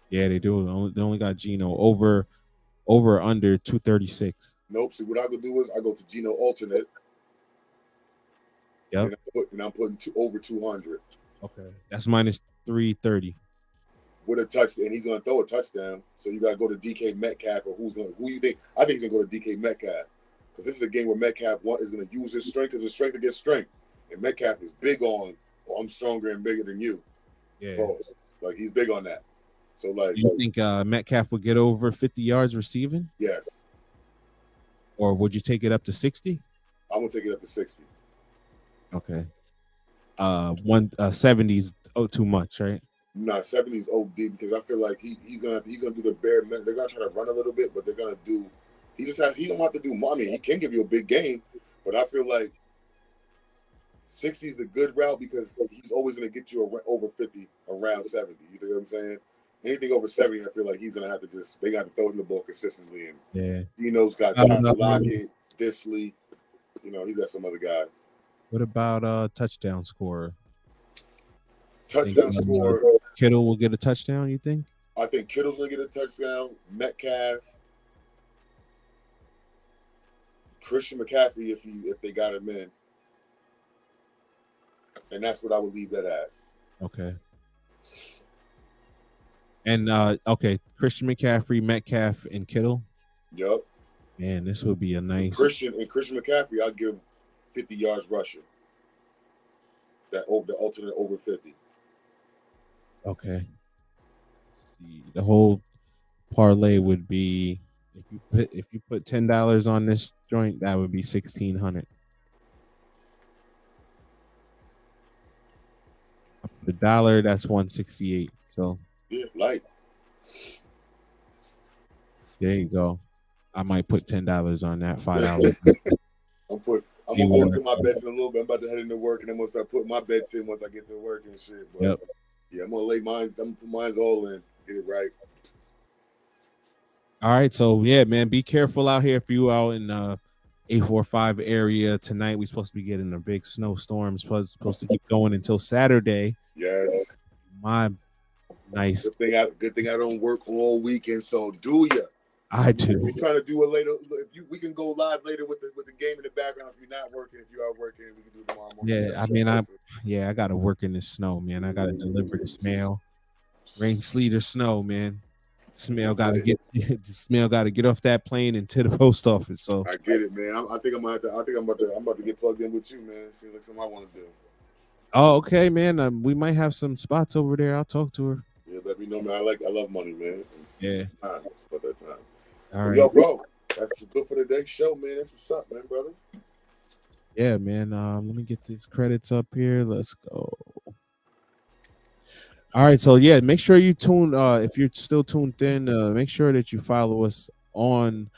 Yeah, they do. They only got Geno over under 236. Nope. See, what I could do is I go to Geno alternate. Yep. And I'm putting over 200. Okay. That's minus 330. With a touchdown, and he's going to throw a touchdown. So you got to go to DK Metcalf, or who you think? I think he's going to go to DK Metcalf because this is a game where Metcalf is going to use his strength because his strength against strength, and Metcalf is big on, I'm stronger and bigger than you. Yeah, like he's big on that. So like, you think Metcalf would get over 50 yards receiving? Yes. Or would you take it up to 60? I'm gonna take it up to 60. Okay. 170's too much, right? Nah, 70's OD because I feel like he's gonna do the bare minimum. They're gonna try to run a little bit, but they're gonna do. He don't have to do more. I mean, he can give you a big game, but I feel like 60 is a good route because he's always gonna get you over 50, around 70. You know what I'm saying? Anything over 70, I feel like he's gonna have to they got to throw in the ball consistently. And yeah, Gino's got Tyler Lockett, Disley. He's got some other guys. What about touchdown scorer? Touchdown scorer. Kittle will get a touchdown, you think? I think Kittle's gonna get a touchdown. Metcalf, Christian McCaffrey, if they got him in, and that's what I would leave that as. Okay. And okay, Christian McCaffrey, Metcalf, and Kittle. Yep. Man, this would be a nice Christian McCaffrey. I'll give 50 yards rushing. The alternate over 50. Okay. Let's see, the whole parlay would be if you put $10 on this joint, that would be $1,600. The dollar, that's 168. So yeah, light. There you go. I might put $10 on that, $5. I'm gonna go into my bets in a little bit. I'm about to head into work, and I'm gonna start putting my bets in once I get to work and shit. But yeah, I'm gonna lay mine. I'm gonna put mine all in. Get it right. All right, so yeah, man, be careful out here if you out in 845 area tonight. We're supposed to be getting a big snowstorm. It's supposed to keep going until Saturday. Yes. My nice. Good thing I don't work all weekend. So do ya? I do. If you're trying to do it later, we can go live later with the game in the background. If you're not working, if you are working, we can do it tomorrow morning. Yeah, I mean, I gotta work in the snow, man. I gotta deliver this mail. Rain, sleet, or snow, man. Smell got to get off that plane and to the post office. So I get it, man. I think I'm about to get plugged in with you, man. Seems like something I want to do. Oh, okay, man. We might have some spots over there. I'll talk to her. Yeah, let me know, man. I love money, man. It's about that time. All right, yo, bro. That's good for the day show, man. That's what's up, man, brother. Yeah, man. Let me get these credits up here. Let's go. All right, so yeah, make sure you tune. If you're still tuned in, make sure that you follow us on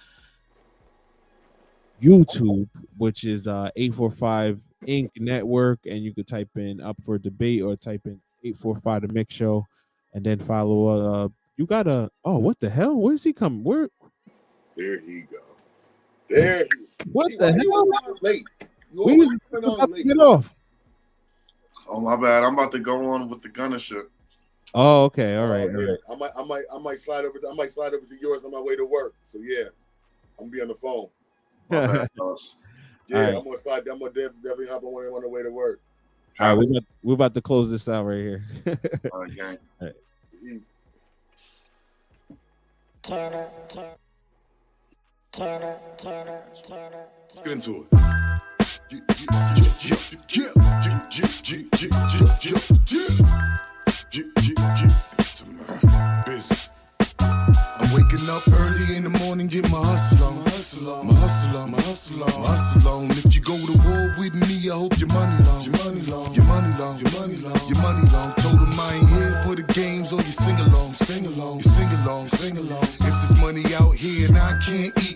YouTube, which is 845 Inc. Network, and you could type in Up for Debate or type in 845 The Mix Show, and then follow. You gotta. Oh, what the hell? Where's he coming? Where? There he go. There he. What the hell? Late. We was about to get off. Oh my bad. I'm about to go on with the gunner shit. Oh, okay. All right. Yeah. All right. I might slide over to yours on my way to work. So yeah, I'm gonna be on the phone. Bad, yeah, right. I'm gonna slide. I'm gonna definitely hop on the way to work. All right, we're about to close this out right here. All right, gang. All right. Let's get into it. Busy. I'm waking up early in the morning, get my hustle on. If you go to war with me, I hope your money long. Told him I ain't here for the games or you sing along. If there's money out here and I can't eat,